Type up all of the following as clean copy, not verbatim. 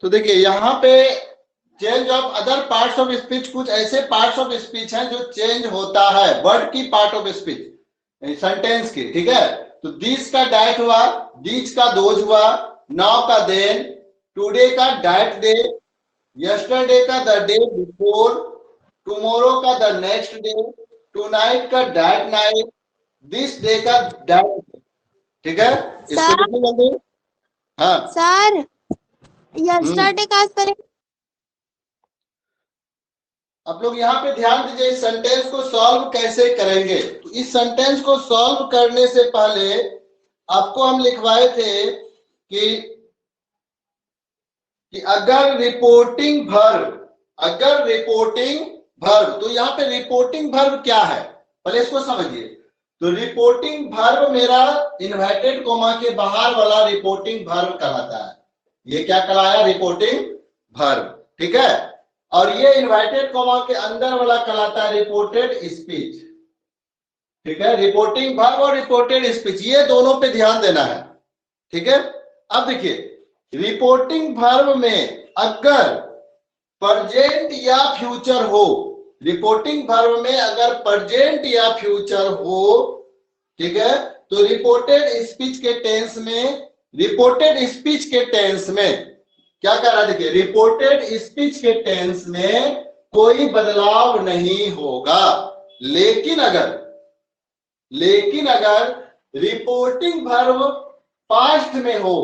तो देखिए यहाँ पे change of other parts of speech, कुछ ऐसे पार्ट्स ऑफ स्पीच हैं जो चेंज होता है वर्ड की पार्ट ऑफ स्पीच सेंटेंस की, ठीक है। तो दिस का डैट हुआ, दिस का दोज हुआ, नाउ का देन, टुडे का डैट डे, यस्टरडे का द डे बिफोर, टुमारो का द नेक्स्ट डे, टुनाइट का डैट नाइट, दिस डे का डैट, ठीक है। इसको लिखिए जल्दी। हाँ सर, यस्टरडे का स्पेलिंग आप लोग यहाँ पे ध्यान दीजिए, इस सेंटेंस को सॉल्व कैसे करेंगे। तो इस सेंटेंस को सॉल्व करने से पहले आपको हम लिखवाए थे कि अगर रिपोर्टिंग वर्ब, तो यहाँ पे रिपोर्टिंग वर्ब क्या है पहले इसको समझिए। तो रिपोर्टिंग वर्ब मेरा इन्वर्टेड कोमा के बाहर वाला रिपोर्टिंग वर्ब कहलाता है। ये क्या कहलाया? रिपोर्टिंग वर्ब, ठीक है। और ये इन्वर्टेड कोमा के अंदर वाला कहलाता है रिपोर्टेड स्पीच, ठीक है। रिपोर्टिंग वर्ब और रिपोर्टेड स्पीच, ये दोनों पे ध्यान देना है, ठीक है। अब देखिए, रिपोर्टिंग वर्ब में अगर प्रेजेंट या फ्यूचर हो, रिपोर्टिंग वर्ब में अगर प्रेजेंट या फ्यूचर हो, ठीक है, तो रिपोर्टेड स्पीच के टेंस में क्या कर रहा है? देखिए, रिपोर्टेड स्पीच के टेंस में कोई बदलाव नहीं होगा। लेकिन अगर रिपोर्टिंग वर्ब पास्ट में हो,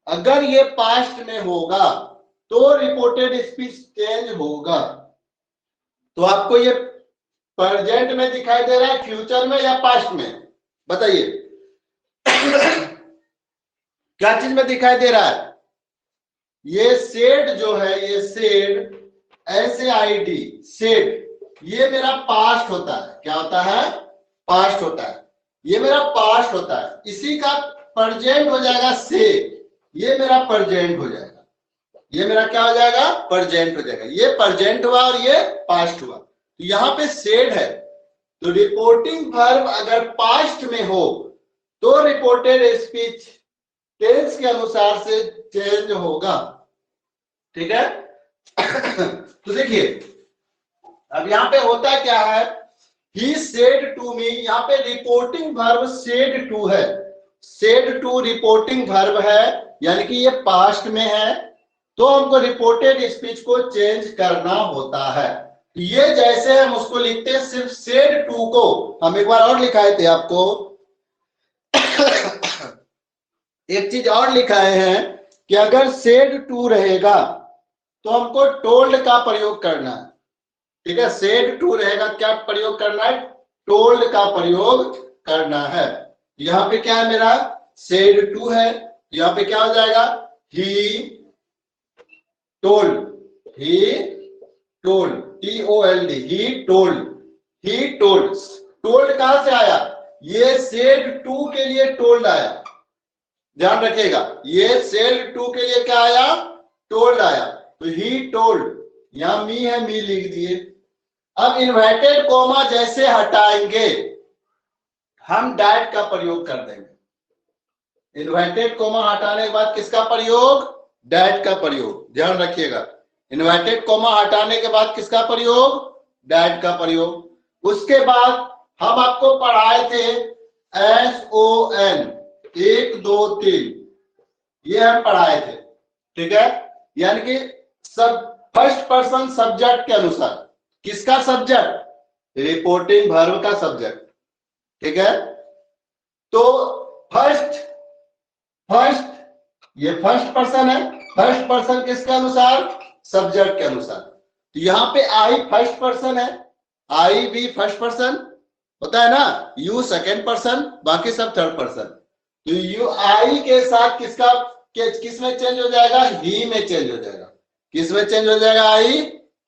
अगर ये पास्ट में होगा तो रिपोर्टेड स्पीच चेंज होगा। तो आपको ये प्रेजेंट में दिखाई दे रहा है, फ्यूचर में या पास्ट में? बताइए क्या चीज में दिखाई दे रहा है? ये सेड जो है, ये सेड SAID, सेड, ये मेरा पास्ट होता है। क्या होता है? पास्ट होता है। ये मेरा पास्ट होता है। इसी का प्रेजेंट हो जाएगा से, ये मेरा प्रेजेंट हो जाएगा। ये मेरा क्या हो जाएगा? प्रेजेंट हो जाएगा। ये प्रेजेंट हुआ और ये पास्ट हुआ। तो यहाँ पे सेड है। तो रिपोर्टिंग वर्ब अगर पास्ट में हो तो रिपोर्टेड स्पीच टेंस के अनुसार से चेंज होगा, ठीक है। तो देखिए, अब यहाँ पे होता क्या है, ही सेड टू मी, यहाँ पे रिपोर्टिंग वर्ब सेड टू है। सेड टू रिपोर्टिंग वर्ब है, यानी कि ये पास्ट में है, तो हमको रिपोर्टेड स्पीच को चेंज करना होता है। ये जैसे हम उसको लिखते हैं, सिर्फ सेड टू को हम एक बार और लिखाए थे आपको एक चीज और लिखाए हैं कि अगर सेड टू रहेगा तो हमको टोल्ड का प्रयोग करना है, ठीक है। सेड टू रहेगा, क्या प्रयोग करना है? टोल्ड का प्रयोग करना है। यहाँ पे क्या है मेरा? सेड टू है। यहाँ पे क्या हो जाएगा? He told, TOLD, he told. Told कहां से आया? ये सेड टू के लिए टोल्ड आया, ध्यान रखिएगा। ये सेड टू के लिए क्या आया? टोल्ड आया। तो ही टोल्ड, यहां मी है, मी लिख दिए। अब इन्वर्टेड कोमा जैसे हटाएंगे हम डैट का प्रयोग कर देंगे। इन्वर्टेड कोमा हटाने के बाद किसका प्रयोग? डैट का प्रयोग, ध्यान रखिएगा। इन्वर्टेड कोमा हटाने के बाद किसका प्रयोग? डैट का प्रयोग। उसके बाद हम आपको पढ़ाए थे SON 1 2 3, ये हम पढ़ाए थे, ठीक है। यानी कि सब फर्स्ट पर्सन सब्जेक्ट के अनुसार। किसका सब्जेक्ट? रिपोर्टिंग वर्ब का सब्जेक्ट, ठीक है। तो फर्स्ट, ये फर्स्ट पर्सन है। फर्स्ट पर्सन किसके अनुसार? सब्जेक्ट के अनुसार। तो यहाँ पे आई फर्स्ट पर्सन है, आई भी फर्स्ट पर्सन होता है ना, यू सेकेंड पर्सन, बाकी सब थर्ड पर्सन। तो यू आई के साथ किस में चेंज हो जाएगा? ही में चेंज हो जाएगा। किस में चेंज हो जाएगा? आई,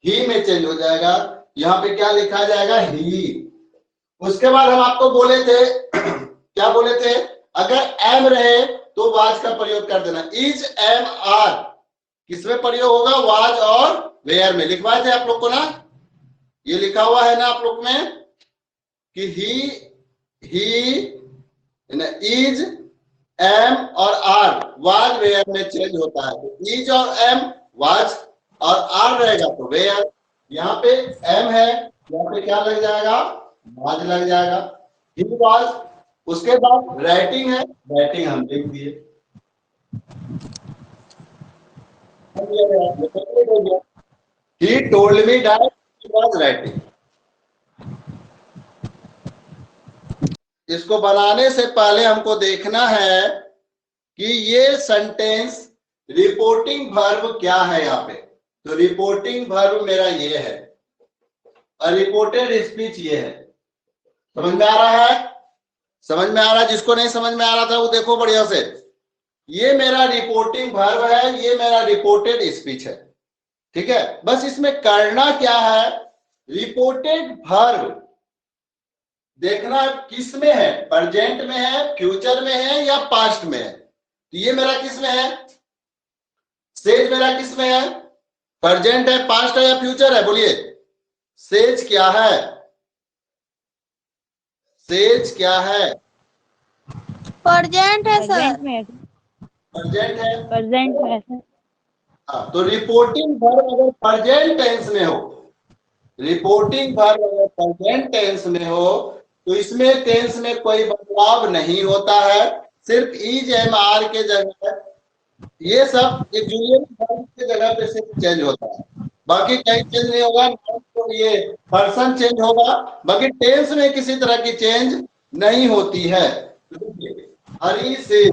ही में चेंज हो जाएगा। यहाँ पे क्या लिखा जाएगा? ही। उसके बाद हम आपको बोले थे क्या बोले थे? अगर एम रहे तो वाज का प्रयोग कर देना। इज, एम, आर किसमें प्रयोग होगा? वाज और वेयर में। लिखवाए थे आप लोग को ना, ये लिखा हुआ है ना आप लोग में कि ही इज, एम और आर वाज वेयर में चेंज होता है। तो इज और एम वाज और आर रहेगा तो वेयर। यहाँ पे एम है, यहाँ पे क्या लग जाएगा, वाज लग जाएगा। ही वाज, उसके बाद राइटिंग है, राइटिंग हम लिख दिए। He told me that he was writing. इसको बनाने से पहले हमको देखना है कि ये सेंटेंस रिपोर्टिंग वर्ब क्या है यहाँ पे। तो रिपोर्टिंग वर्ब मेरा ये है और रिपोर्टेड स्पीच ये है। समझ में आ रहा है? समझ में आ रहा है? जिसको नहीं समझ में आ रहा था वो देखो बढ़िया से। ये मेरा रिपोर्टिंग वर्ब है, ये मेरा रिपोर्टेड स्पीच है। ठीक है, बस इसमें करना क्या है, रिपोर्टेड वर्ब देखना किस में है, प्रेजेंट में है, फ्यूचर में है या पास्ट में है। तो ये मेरा किस में है, सेज मेरा किस में है, प्रेजेंट है, पास्ट है या फ्यूचर है? बोलिए सेज क्या है, सेज क्या है? प्रेजेंट है सर। प्रेजेंट है, प्रेजेंट है सर। हाँ, तो रिपोर्टिंग वर्ब अगर प्रेजेंट टेंस में हो, रिपोर्टिंग वर्ब अगर प्रेजेंट टेंस में हो तो इसमें टेंस में कोई बदलाव नहीं होता है, सिर्फ इज एम आर के जगह ये सब जूलियन वर्ब के जगह पे सिर्फ चेंज होता है, बाकी कहीं चेंज नहीं होगा। तो ये पर्सन चेंज होगा, बाकी टेंस में किसी तरह की चेंज नहीं होती है। हरी से,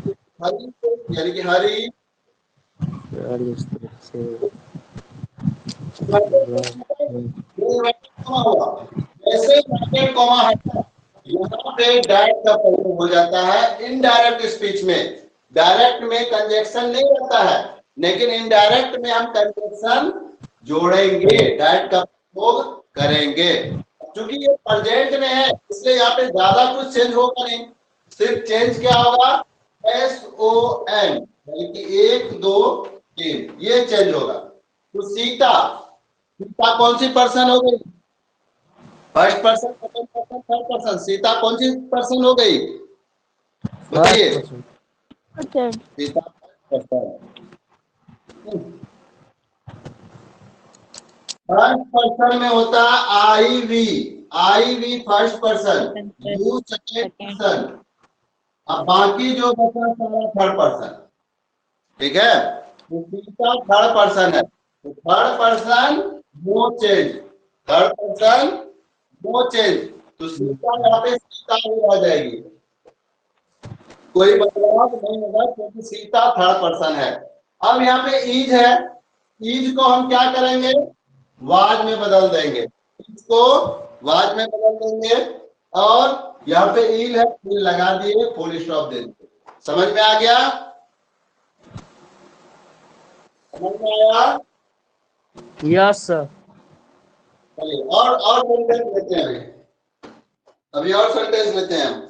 हरी से यानी कि हरी जैसे कॉमा हटा, यहाँ पे डायरेक्ट का प्रयोग हो जाता है इनडायरेक्ट स्पीच में। डायरेक्ट में कंजक्शन नहीं रहता है, लेकिन इनडायरेक्ट में हम कंजक्शन जोड़ेंगे, डायरेक्ट का प्रयोग करेंगे। क्योंकि ये प्रेजेंट में है इसलिए यहाँ पे ज्यादा कुछ चेंज होगा नहीं, सिर्फ चेंज क्या होगा, SON यानी कि 1 2 3 ये चेंज होगा। तो सीता, सीता कौन सी पर्सन हो गई, first person, second person, third person, Sita कौन सी पर्सन हो गई बताइए? सीता फर्स्ट पर्सन में होता है I we first person, you second person, अब बाकी जो बचा सारा थर्ड पर्सन। ठीक है, तो सीता थर्ड पर्सन है, तो third person no change, third person no change, तो सीता यहाँ पे सीता ही रह जाएगी, कोई बदलाव नहीं होगा क्योंकि सीता थर्ड पर्सन है। अब यहाँ पे इज है, इज को हम क्या करेंगे, वाज में बदल देंगे, इज को वाज में बदल देंगे और यहाँ पे इल है, इल लगा दिए, फुल स्टॉप दे दिए। समझ में आ गया? समझ में आया? Yes sir. चलिए और सेंटेंस लेते हैं, अभी और सेंटेंस लेते हैं हम।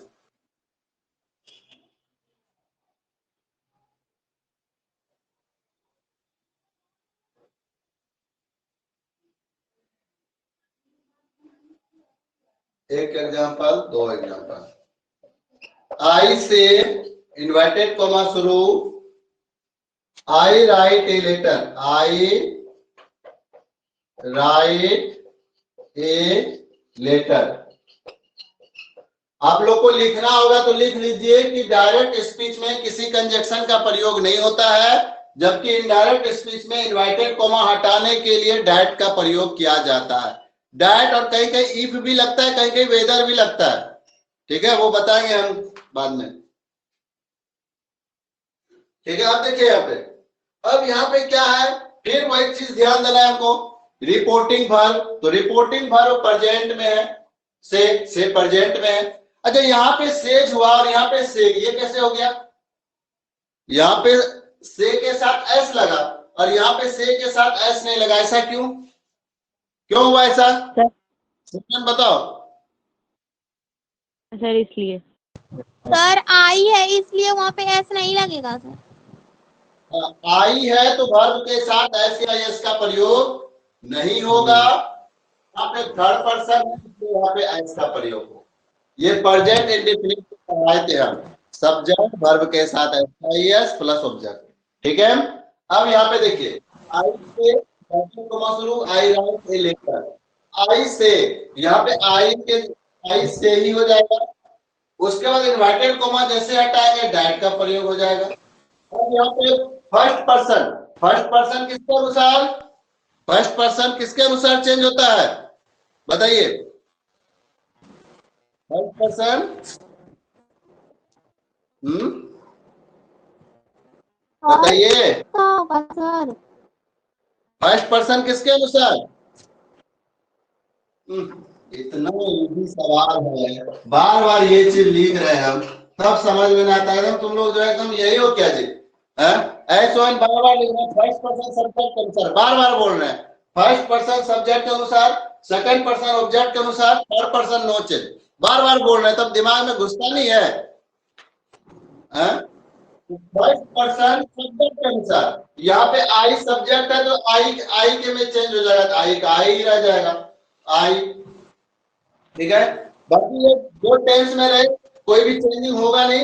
एक एग्जांपल, दो एग्जांपल। आई से इन्वर्टेड कॉमा शुरू, I write a letter, I write a letter. आप लोग को लिखना होगा तो लिख लीजिए कि डायरेक्ट स्पीच में किसी कंजक्शन का प्रयोग नहीं होता है, जबकि इनडायरेक्ट स्पीच में इन्वर्टेड कॉमा हटाने के लिए डैट का प्रयोग किया जाता है। डैट और कहीं कहीं इफ भी लगता है, कहीं कहीं वेदर भी लगता है। ठीक है, वो बताएंगे हम बाद में। ठीक है, अब देखिए यहाँ पे, अब यहाँ पे क्या है, फिर वही चीज ध्यान देना है हमको, रिपोर्टिंग वर्ब। तो रिपोर्टिंग वर्ब प्रेजेंट में है, से प्रेजेंट में है। अच्छा, यहाँ पे सेज हुआ और यहाँ पे से, ये कैसे हो गया? यहाँ पे से के साथ एस लगा और यहाँ पे से के साथ एस नहीं लगा, ऐसा क्यों, क्यों हुआ ऐसा? बताओ सर। इसलिए सर आई है इसलिए वहाँ पे एस नहीं लगेगा सर। आई है तो वर्ब के साथ एस या एस का प्रयोग नहीं होगा। यहाँ पे थर्ड पर्सन है तो यहाँ पे एस का प्रयोग हो। ये प्रेजेंट इंडेफिनिट पढ़ाए थे हम, सब्जेक्ट वर्ब के साथ एस प्लस ऑब्जेक्ट। ठीक है, अब यहाँ पे देखिए आई से कोमा शुरू, आई राइट ए लेटर, आई से यहाँ पे आई से ही हो जाएगा। उसके बाद इन्वर्टेड कोमा जैसे हटाएंगे डैट का प्रयोग हो जाएगा। अब यहाँ पे फर्स्ट पर्सन किसके अनुसार, फर्स्ट पर्सन किसके अनुसार चेंज होता है बताइए? फर्स्ट पर्सन बताइए, सर फर्स्ट पर्सन किसके अनुसार? इतना इजी सवाल है, बार बार ये चीज लिख रहे हैं हम, तब समझ में ना आता है। तुम लोग जो है एकदम यही हो क्या जी? ऐसा बार बार लिख रहे हैं, फर्स्ट पर्सन सब्जेक्ट के अनुसार बार बार बोल रहे हैं, फर्स्ट पर्सन सब्जेक्ट के अनुसार, सेकंड पर्सन ऑब्जेक्ट के अनुसार, थर्ड पर्सन नो चेंज, बार बार बोल रहे हैं, तब दिमाग में घुसता नहीं है। फर्स्ट पर्सन सब्जेक्ट के अनुसार, यहाँ पे आई सब्जेक्ट है तो आई के में चेंज हो जाएगा, तो आई का आई ही रह जाएगा, आई। ठीक है, बाकी ये दो टेंस में रहे कोई भी चेंजिंग होगा नहीं।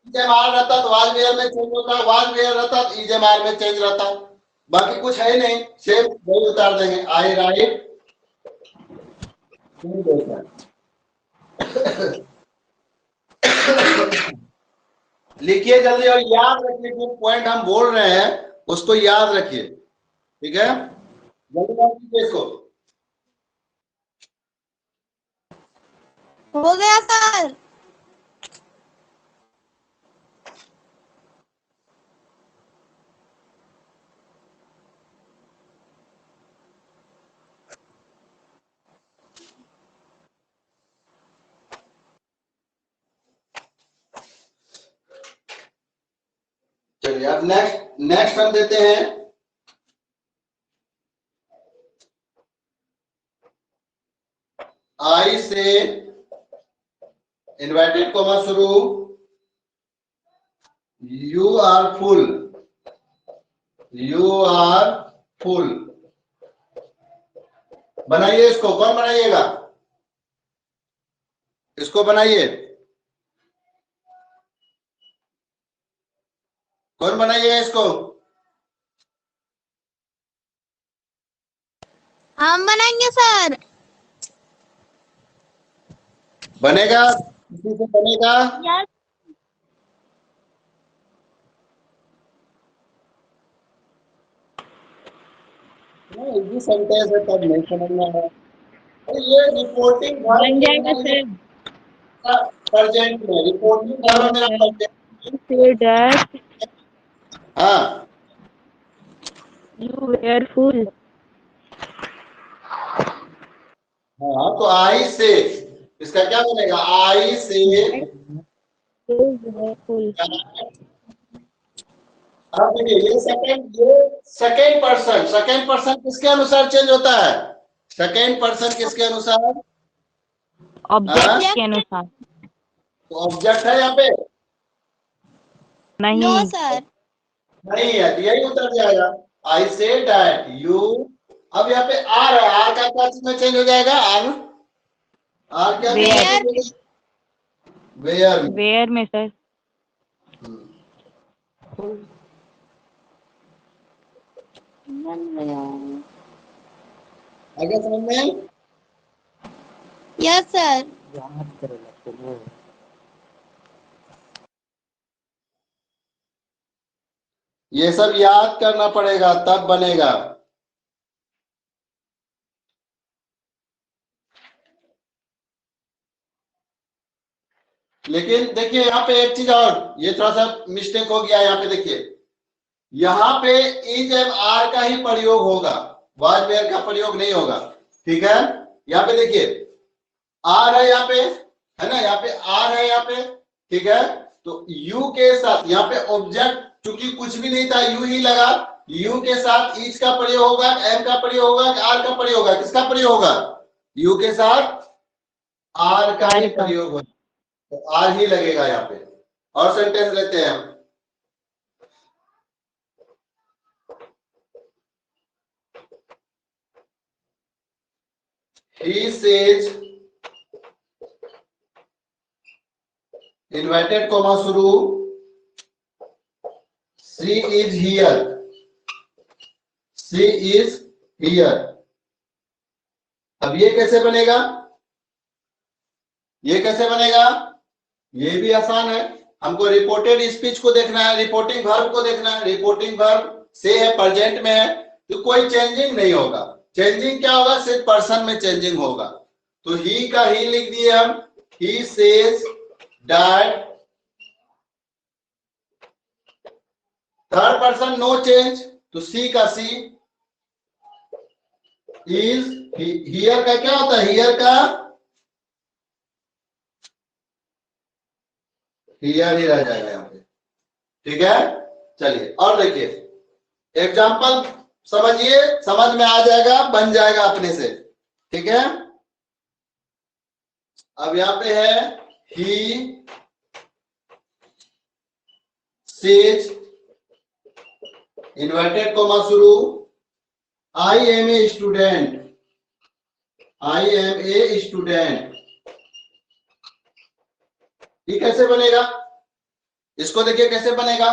ईजेमार रहता तो वाज वेयर में चेंज होता, वाज वेयर रहता तो ईजेमार में चेंज रहता, बाकी कुछ है नहीं, सेम वही उतार देंगे, आई राइट। लिखिए जल्दी और याद रखिए, जो पॉइंट हम बोल रहे हैं उसको याद रखिए। ठीक है, जल्दी याद कीजिए इसको। हो गया सर। चलिए अब नेक्स्ट हम देते हैं आई से इन्वर्टेड कोमा शुरू, you are fool, you are fool. बनाइए इसको, कौन बनाइएगा? इसको बनाइए, कौन बनाइएगा इसको? हम बनाएंगे सर। बनेगा, किसी से बनेगा? यस। इजी सेंटेंस है तब नहीं समझना है। ये रिपोर्टिंग बन जाएगा सर। प्रेजेंट में रिपोर्टिंग वर्ब मेरा प्रेजेंट। Say that हाँ you were full. हाँ, तो आई से इसका क्या बनेगा? आई से You were full. अब देखिए ये सेकंड पर्सन किसके अनुसार चेंज होता है? सेकंड पर्सन किसके अनुसार? Object के अनुसार। तो ऑब्जेक्ट है यहाँ पे? नो नहीं। सर। नहीं है, तो यही उतर जाएगा, आई से डैट यू। अब यहाँ पे आर है, आर का क्या चीज में चेंज हो जाएगा? आर क्या Where? वेयर Where में सर। आगे समझ में? Yes sir. ये सब याद करना पड़ेगा तब बनेगा। लेकिन देखिए यहाँ पे एक चीज और, ये थोड़ा सा मिस्टेक हो गया यहाँ पे। देखिए यहाँ पे इज एम आर का ही प्रयोग होगा, वाज वेयर का प्रयोग नहीं होगा। ठीक है, यहाँ पे देखिए आर है यहाँ पे, है ना, यहाँ पे आर है यहाँ पे। ठीक है, तो यू के साथ यहाँ पे ऑब्जेक्ट चूंकि कुछ भी नहीं था, यू ही लगा, यू के साथ इज का प्रयोग होगा, एम का प्रयोग होगा, आर का प्रयोग होगा? किसका प्रयोग होगा? यू के साथ आर का ही प्रयोग होगा, तो आर ही लगेगा यहाँ पे। और सेंटेंस लेते हैं हम। He says इन्वर्टेड कोमा शुरू, she is here, she is here. अब ये कैसे बनेगा, ये कैसे बनेगा? ये भी आसान है। हमको रिपोर्टेड स्पीच को देखना है, रिपोर्टिंग वर्ब को देखना है। रिपोर्टिंग वर्ब से है, प्रेजेंट में है, तो कोई चेंजिंग नहीं होगा। चेंजिंग क्या होगा? सिर्फ पर्सन में चेंजिंग होगा। तो ही का ही लिख दिए हम, he says that. Third person no change, तो सी का सी इज। हियर का क्या होता है? हियर का हियर ही रह जाएगा यहाँ पे। ठीक है, चलिए और देखिए एग्जाम्पल समझिए, समझ में आ जाएगा, बन जाएगा अपने से। ठीक है, अब यहाँ पे है ही सेज, इन्वर्टेड कोमा शुरू, I am a student, I am a student. ये कैसे बनेगा? इसको देखिए कैसे बनेगा।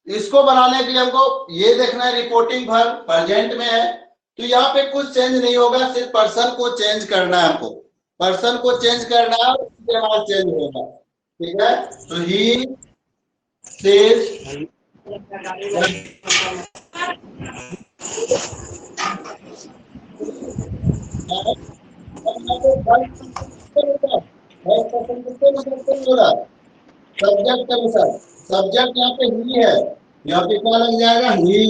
इसको बनाने के लिए हमको ये देखना है, रिपोर्टिंग वर्ब प्रेजेंट में है, तो यहाँ पे कुछ चेंज नहीं होगा, सिर्फ पर्सन को चेंज करना है हमको। पर्सन को चेंज करना है, उसके बाद चेंज होगा। ठीक है, तो ही सेज, सब्जेक्ट के अनुसार, सब्जेक्ट यहाँ पे ही है, यहाँ पे क्या लग जाएगा? ही।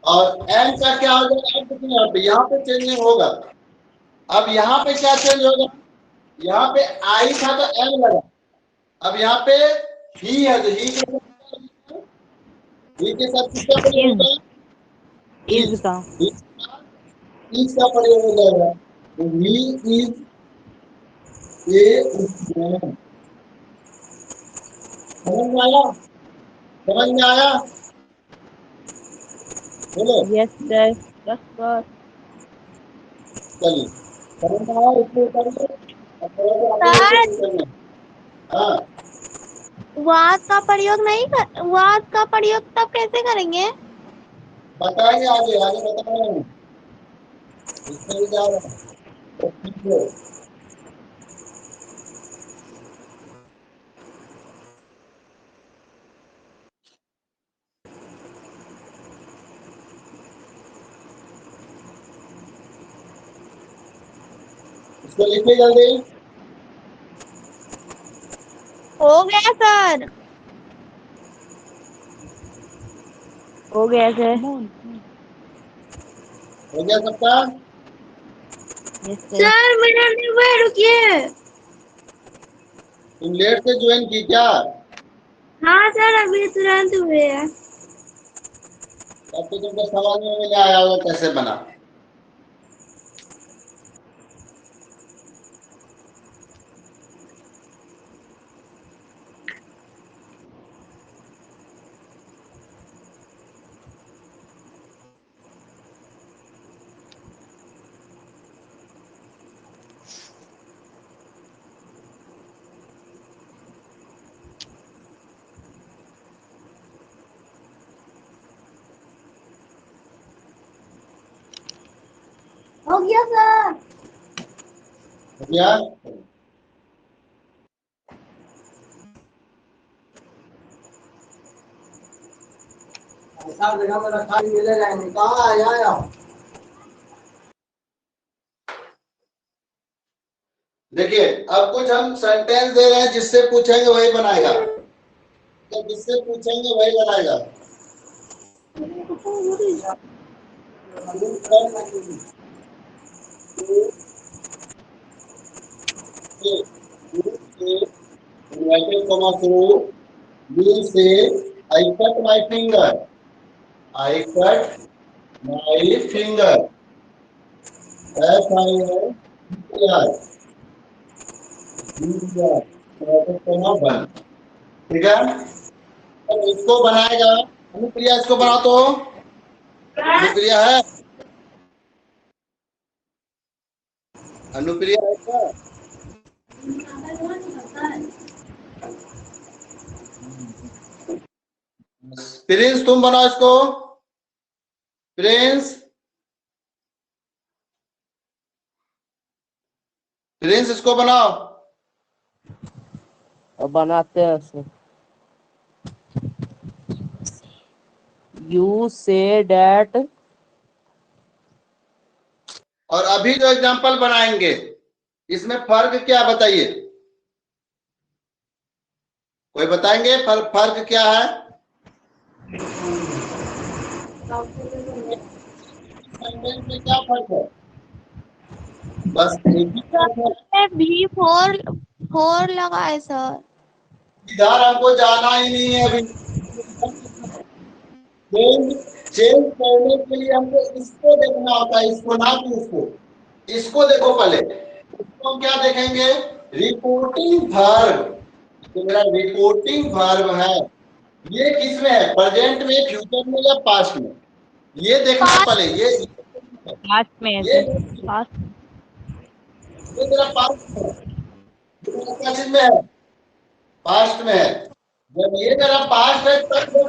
और एम का क्या हो जाएगा? यहाँ पे चेंजिंग होगा। अब यहाँ पे क्या चेंज होगा? यहाँ पे आई था तो एम लगा, अब यहाँ पे ही है तो ही के साथ किसका प्रयोग होगा? इज का। इज का प्रयोग हो जाएगा। तो ही इज ए स्टूडेंट। समझ में आया? समझ में आया? बोलो। Yes sir, yes sir. चलिए, समझ में आया? इसको करिए। सर, हाँ, वाज का प्रयोग नहीं कर, वाज का प्रयोग तब कैसे करेंगे? बताएंगे आगे, आगे बता रहे हैं, इसमें भी जा रहा है। तो सीखो। इसको लिखिए जल्दी। हो गया सर। हो गया सर। हो गया सबका? Yes sir. सर मेरा नहीं हुआ, रुकिए। तुम लेट से ज्वाइन की क्या? हाँ सर, अभी तुरंत हुए हैं। तब तो तुमको समझ में नहीं आया वो कैसे बना। हो गया सर। हो गया? ऐसा जगह में रखा ही मिले जाएंगे, कहाँ आया? देखिए अब कुछ हम सेंटेंस दे रहे हैं, जिससे पूछेंगे वही बनाएगा, तो जिससे पूछेंगे वही बनाएगा। Inverted comma through, will say, I cut my finger. I cut my finger. FINGER. Inverted comma बंद। ठीक है, अब इसको बनाएगा अनुप्रिया, इसको बना तो। अनुप्रिया है? अनुप्रिया है क्या? प्रिंस तुम बनाओ इसको, प्रिंस, प्रिंस इसको बनाओ। अब बनाते हैं उसे। You say that. और अभी जो एग्जांपल बनाएंगे इसमें फर्क क्या बताइए, कोई बताएंगे फर्क क्या है? सेंटेंस में क्या फर्क है? बस एक ही फर्क है, भी फोर फोर लगा है सर। इधर हमको जाना ही नहीं है अभी। चेंज करने के लिए हमको इसको देखना होता है, इसको ना कि इसको देखो पहले। इसको हम क्या देखेंगे? Reporting verb. तो मेरा रिपोर्टिंग वर्ब है, ये किस में है? प्रेजेंट में, फ्यूचर में या पास्ट में? ये देखना पहले। ये पास्ट में है ये सर, पास्ट। ये मेरा पास्ट है, ये मेरा क्या चीज में है? पास्ट में है। जब ये मेरा पास्ट है तब जब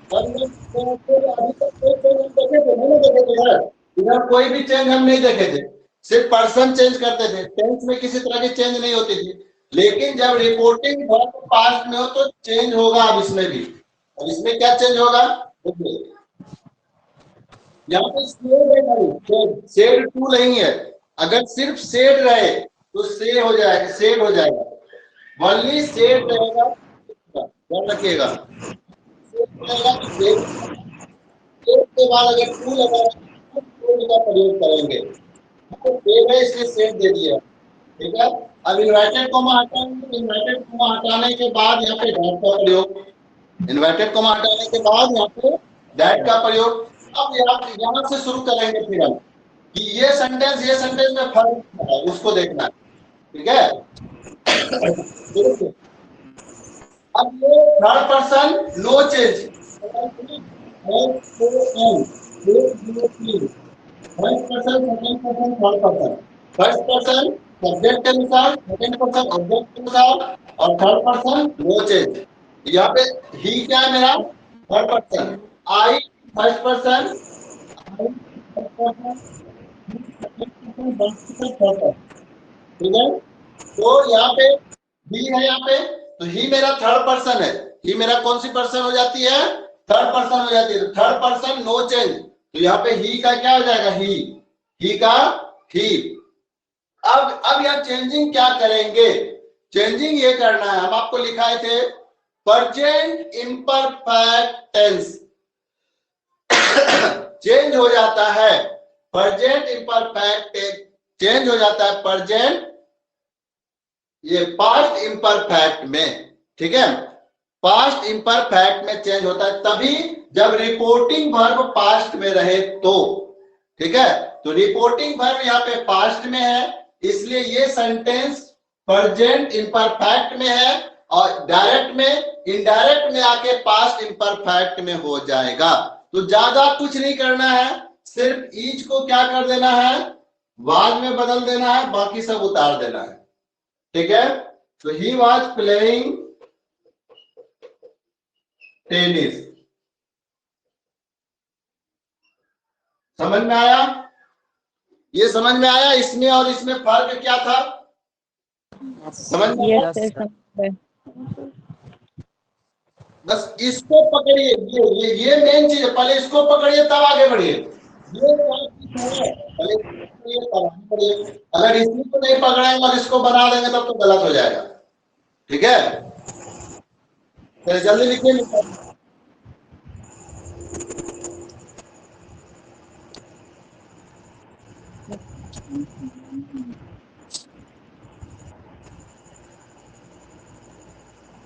अभी तक कोई चेंज हम देखे थे? नहीं देखे थे यार, इधर कोई भी चेंज हम नहीं देखे थे, सिर्फ पर्सन चेंज करते थे, टेंस में किसी तरह की चेंज नहीं होती थी। लेकिन जब रिपोर्टिंग वर्ब पास्ट में हो तो चेंज होगा। अब इसमें भी, अब इसमें क्या चेंज होगा? यहाँ पे सेड है भाई, सेड टू नहीं है। अगर सिर्फ सेड रहे तो से हो जाएगा, सेड हो जाएगा। ओनली सेड रहेगा, ध्यान रखिएगा। सेड रहेगा तो सेड के बाद अगर टू लगा तो टू का प्रयोग करेंगे। तो सेड है इसलिए सेड दे दिया, ठीक है। अब इन्वर्टेड कोमा हटाएंगे, इन्वर्टेड कोमा हटाने के बाद यहाँ पे डॉट का प्रयोग, इन्वर्टेड कोमा हटाने के बाद यहाँ पे दैट का प्रयोग। अब यहाँ से शुरू करेंगे फिर हम कि ये सेंटेंस में फर्क है, उसको देखना है, ठीक है। अब ये third person no change, first person, second person, third person. First person subject के अनुसार, सेकंड पर्सन ऑब्जेक्ट के अनुसार, और थर्ड पर्सन नो चेंज। यहाँ पे ही क्या है मेरा? Third person. I first person, ठीक है। तो यहाँ पे ही है, यहाँ पे तो ही मेरा थर्ड पर्सन है। ही मेरा कौन सी पर्सन हो जाती है? थर्ड पर्सन हो जाती है। तो थर्ड पर्सन नो चेंज, तो यहाँ पे ही का क्या हो जाएगा? ही का ही। अब यहाँ चेंजिंग क्या करेंगे? चेंजिंग ये करना है, हम आपको लिखाए थे प्रेजेंट इम्परफेक्ट टेंस चेंज हो जाता है, प्रेजेंट इम्परफेक्ट चेंज हो जाता है प्रेजेंट, ये पास्ट इम्परफेक्ट में, ठीक है। पास्ट इम्परफेक्ट में चेंज होता है तभी जब रिपोर्टिंग वर्ब पास्ट में रहे तो, ठीक है। तो रिपोर्टिंग वर्ब यहाँ पे पास्ट में है, इसलिए ये सेंटेंस प्रेजेंट इम्परफेक्ट में है, और डायरेक्ट में, इनडायरेक्ट में आके पास्ट इम्परफेक्ट में हो जाएगा। तो ज्यादा कुछ नहीं करना है, सिर्फ ईच को क्या कर देना है? वाज में बदल देना है, बाकी सब उतार देना है, ठीक है। तो ही वॉज प्लेइंग टेनिस। समझ में आया? ये समझ में आया इसमें और इसमें फर्क क्या था? समझ में आया? यस सर, बस इसको पकड़िए, ये मेन चीज है, पहले इसको पकड़िए तब आगे बढ़िए। ये है, पहले इसको तब आगे बढ़िए। अगर इसी को नहीं पकड़ेंगे और इसको बना देंगे तब तो गलत हो जाएगा, ठीक है। तो जल्दी लिखिए,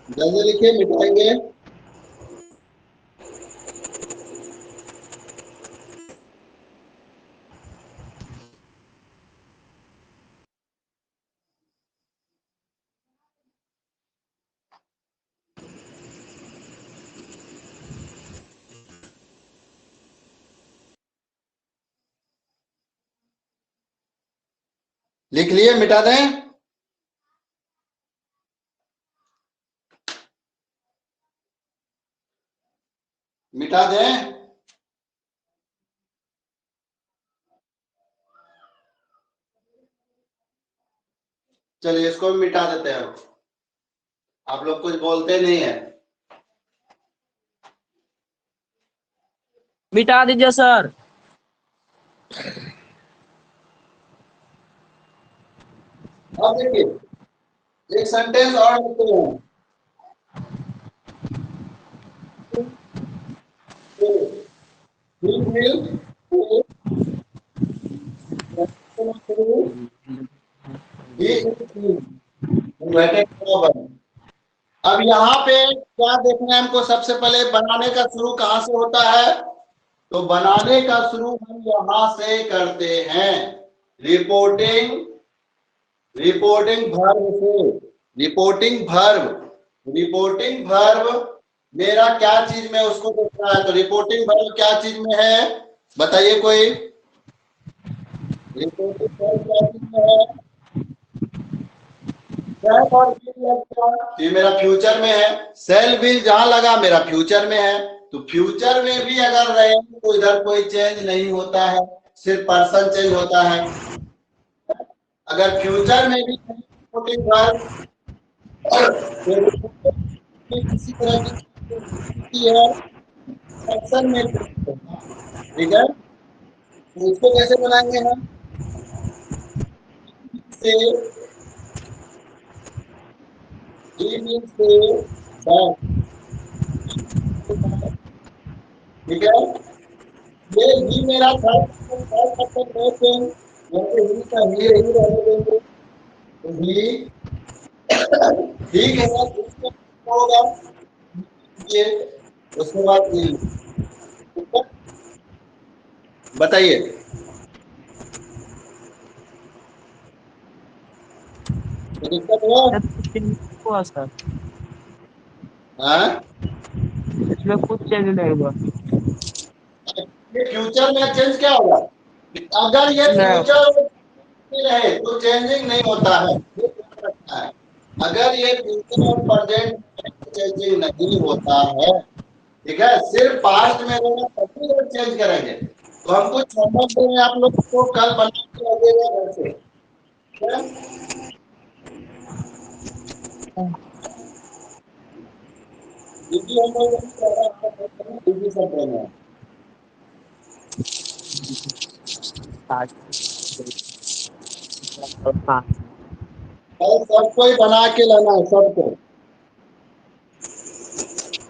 जल्दी लिखिए, मिटाएंगे। लिख लिए, मिटा दें। मिटा दें? चलिए इसको भी मिटा देते हैं। आप लोग कुछ बोलते नहीं है। मिटा दीजिए सर। अब देखिए एक सेंटेंस और लिखते हैं। He will he is invited over। अब यहाँ पे क्या देखना है हमको? सबसे पहले बनाने का शुरू कहाँ से होता है? तो बनाने का शुरू हम यहाँ से करते हैं, रिपोर्टिंग वर्ब से। रिपोर्टिंग वर्ब मेरा क्या चीज में उसको देखना है? तो रिपोर्टिंग वर्ब क्या चीज में है बताइए कोई? रिपोर्टिंग वर्ब क्या चीज में है? और ये मेरा फ्यूचर में है। सेल विल जहां लगा मेरा फ्यूचर में है। तो फ्यूचर में भी अगर रहे तो इधर कोई चेंज नहीं होता है, सिर्फ पर्सन चेंज होता है। अगर फ्यूचर में भी रिपोर्टिंग वर्ब किसी तरह की है एक्शन में, ठीक है? तो इसको कैसे बनाएंगे हम? से ठीक है? ये ही मेरा थर्ड पर्सन ही का ही रहने देंगे। तो ही के साथ होगा ये, उसके बाद बताइए दिक्कत हुआ सर, हाँ? इसमें कुछ चेंज नहीं हुआ। ये फ्यूचर में चेंज क्या होगा? अगर ये फ्यूचर में रहे तो चेंजिंग नहीं होता है, अगर ये फ्यूचर और प्रेजेंट में चेंजिंग नहीं होता है, ठीक है? सिर्फ पास्ट में रहेगा तभी लोग चेंज करेंगे। तो हम कुछ समझ रहे हैं आप लोग को, कल बना के लगेगा वैसे, ठीक है? हम लोग सब रहे हैं। सबको ही बना के लाना है सबको।